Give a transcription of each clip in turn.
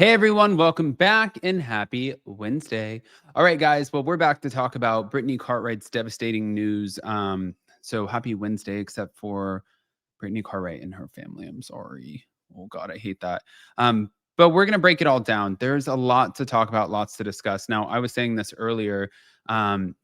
Hey everyone, welcome back and happy Wednesday. All right, guys. Well, we're back to talk about Brittany Cartwright's devastating news. So happy Wednesday, except for Brittany Cartwright and her family. I'm sorry. Oh God, I hate that. But we're gonna break it all down. There's a lot to talk about, lots to discuss. Now, I was saying this earlier. Um,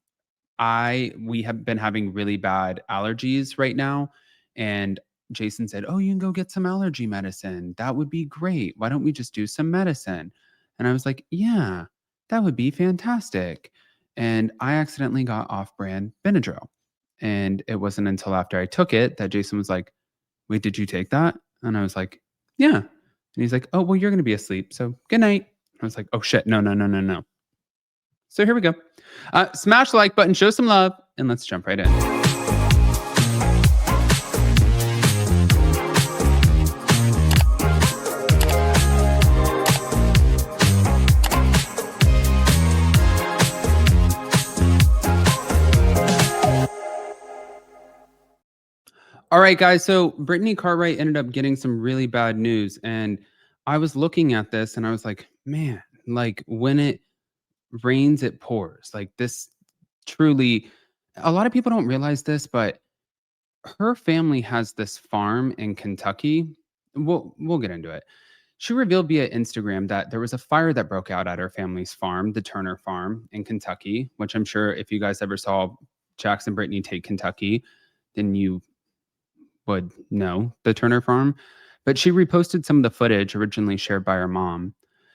we have been having really bad allergies right now, and Jason said, "Oh, you can go get some allergy medicine. That would be great. Why don't we just do some medicine?" And I was like, "Yeah, that would be fantastic." And I accidentally got off-brand Benadryl. And it wasn't until after I took it that Jason was like, "Wait, did you take that?" And I was like, "Yeah." And he's like, "Oh, well, you're going to be asleep. So good night." I was like, "Oh shit. No, no, no, no, no." So here we go. Smash the like button, show some love, and let's jump right in. All right, guys. So Brittany Cartwright ended up getting some really bad news. And I was looking at this and I was like, man, like when it rains, it pours. Like this truly, a lot of people don't realize this, but her family has this farm in Kentucky. We'll get into it. She revealed via Instagram that there was a fire that broke out at her family's farm, the Turner farm in Kentucky, which I'm sure if you guys ever saw Jackson Brittany take Kentucky, then you would know the Turner farm. But she reposted some of the footage originally shared by her mom.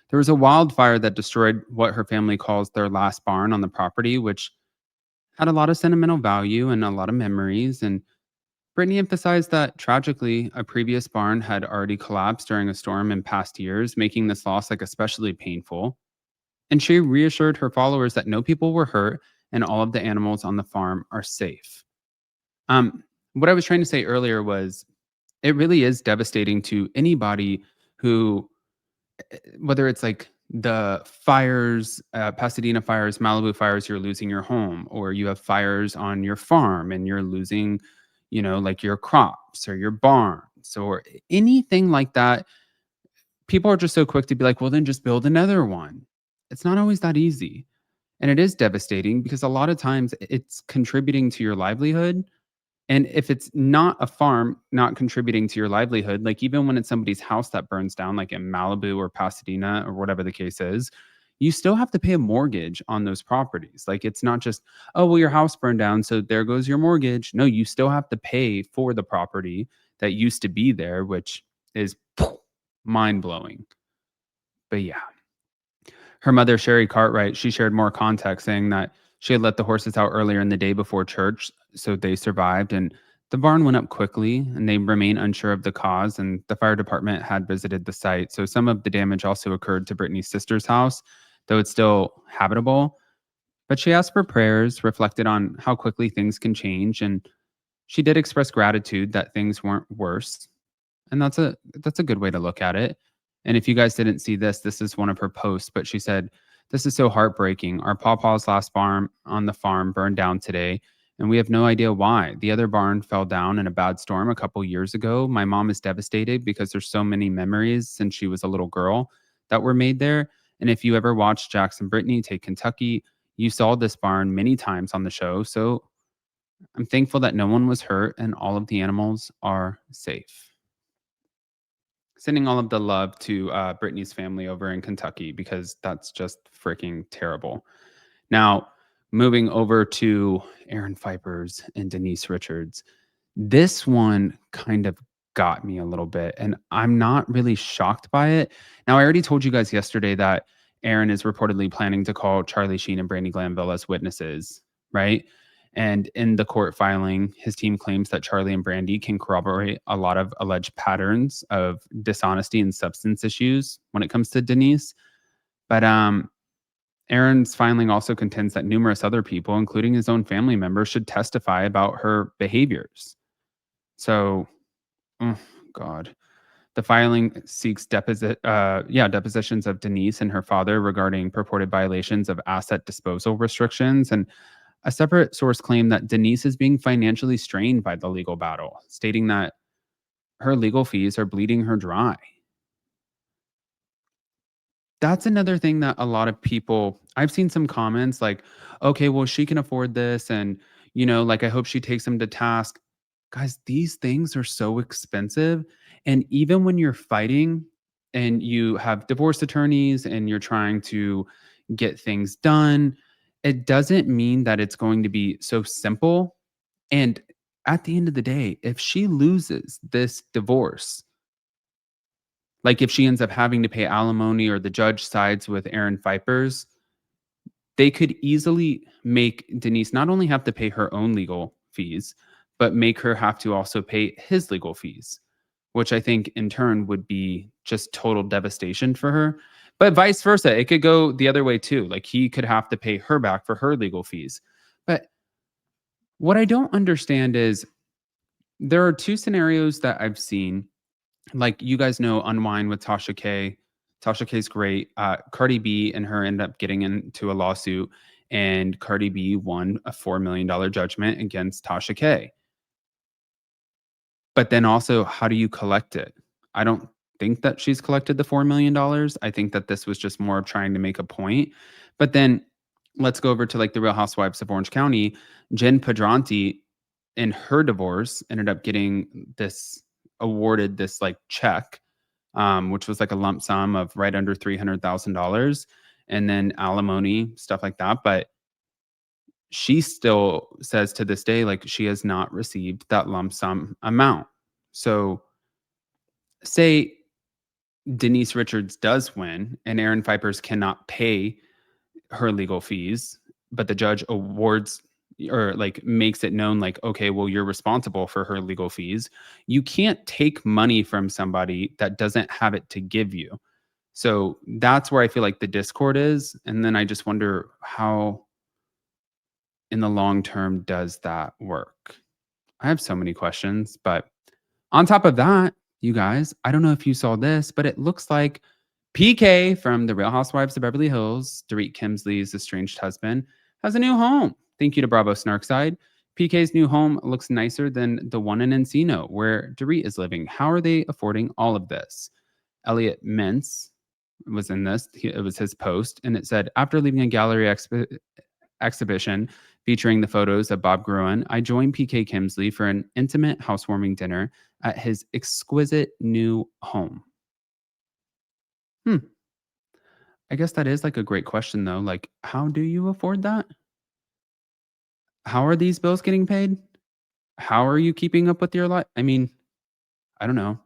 There was a wildfire that destroyed what her family calls their last barn on the property, which had a lot of sentimental value and a lot of memories. And Brittany emphasized that tragically, a previous barn had already collapsed during a storm in past years, making this loss like especially painful. And she reassured her followers that no people were hurt and all of the animals on the farm are safe. Um, what I was trying to say earlier was it really is devastating to anybody who, whether it's like the fires, Pasadena fires, Malibu fires, you're losing your home, or you have fires on your farm and you're losing, like your crops or your barns or anything like that. People are just so quick to be like, well, then just build another one. It's not always that easy. And it is devastating because a lot of times it's contributing to your livelihood. And if it's not a farm not contributing to your livelihood, like even when it's somebody's house that burns down, like in Malibu or Pasadena or whatever the case is, you still have to pay a mortgage on those properties. Like it's not just, oh, well, your house burned down, so there goes your mortgage. No, you still have to pay for the property that used to be there, which is mind blowing. But yeah, her mother, Sherry Cartwright, she shared more context saying that she had let the horses out earlier in the day before church, so they survived. And the barn went up quickly, and they remain unsure of the cause. And the fire department had visited the site. So some of the damage also occurred to Brittany's sister's house, though it's still habitable. But she asked for prayers, reflected on how quickly things can change, and she did express gratitude that things weren't worse. And that's a good way to look at it. And if you guys didn't see this, this is one of her posts, but she said, "This is so heartbreaking. Our pawpaw's last farm on the farm burned down today, and we have no idea why. The other barn fell down in a bad storm a couple years ago. My mom is devastated because there's so many memories since she was a little girl that were made there. And if you ever watched Jackson Brittany take Kentucky, you saw this barn many times on the show. So I'm thankful that no one was hurt and all of the animals are safe." Sending all of the love to Brittany's family over in Kentucky because that's just freaking terrible. Now, moving over to Aaron Pfeiffer's and Denise Richards. This one kind of got me a little bit, and I'm not really shocked by it. Now, I already told you guys yesterday that Aaron is reportedly planning to call Charlie Sheen and Brandy Glanville as witnesses, right? And in the court filing, his team claims that Charlie and Brandy can corroborate a lot of alleged patterns of dishonesty and substance issues when it comes to Denise. But Aaron's filing also contends that numerous other people, including his own family members, should testify about her behaviors. So, oh, God. The filing seeks depositions of Denise and her father regarding purported violations of asset disposal restrictions. And a separate source claimed that Denise is being financially strained by the legal battle, stating that her legal fees are bleeding her dry. That's another thing that a lot of people I've seen some comments like, "Okay, well, she can afford this, and, like, I hope she takes him to task." Guys, these things are so expensive, and even when you're fighting and you have divorce attorneys and you're trying to get things done, it doesn't mean that it's going to be so simple, and at the end of the day, if she loses this divorce, like, if she ends up having to pay alimony or the judge sides with Aaron Pfeiffer's, they could easily make Denise not only have to pay her own legal fees, but make her have to also pay his legal fees, which I think in turn would be just total devastation for her. But vice versa, it could go the other way too. Like, he could have to pay her back for her legal fees. But what I don't understand is there are 2 scenarios that I've seen. Like, you guys know Unwind with Tasha K. Tasha K's great. Cardi B and her ended up getting into a lawsuit, and Cardi B won a $4 million judgment against Tasha K. But then also, how do you collect it? I don't think that she's collected the $4 million. I think that this was just more of trying to make a point. But then let's go over to like the Real Housewives of Orange County. Jen Padranti, in her divorce, ended up getting this awarded this like check, which was like a lump sum of right under $300,000, and then alimony, stuff like that. But she still says to this day, like, she has not received that lump sum amount. So, say Denise Richards does win and Aaron Pfeiffer's cannot pay her legal fees, but the judge awards or like makes it known, like, okay, well, you're responsible for her legal fees. You can't take money from somebody that doesn't have it to give you. So that's where I feel like the discord is. And then I just wonder how in the long term does that work? I have so many questions, but on top of that, you guys, I don't know if you saw this, but it looks like PK from The Real Housewives of Beverly Hills, Dorit Kemsley's estranged husband, has a new home. Thank you to Bravo Snarkside. PK's new home looks nicer than the one in Encino, where Dorit is living. How are they affording all of this? Elliot Mintz was in this. It was his post, and it said, after leaving a gallery exhibition featuring the photos of Bob Gruen, I joined PK Kemsley for an intimate housewarming dinner at his exquisite new home. Hmm. I guess that is like a great question though. Like, how do you afford that? How are these bills getting paid? How are you keeping up with your life? I mean, I don't know.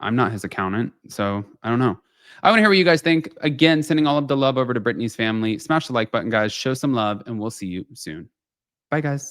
I'm not his accountant, so I don't know. I want to hear what you guys think. Again, sending all of the love over to Brittany's family. Smash the like button, guys. Show some love, and we'll see you soon. Bye, guys.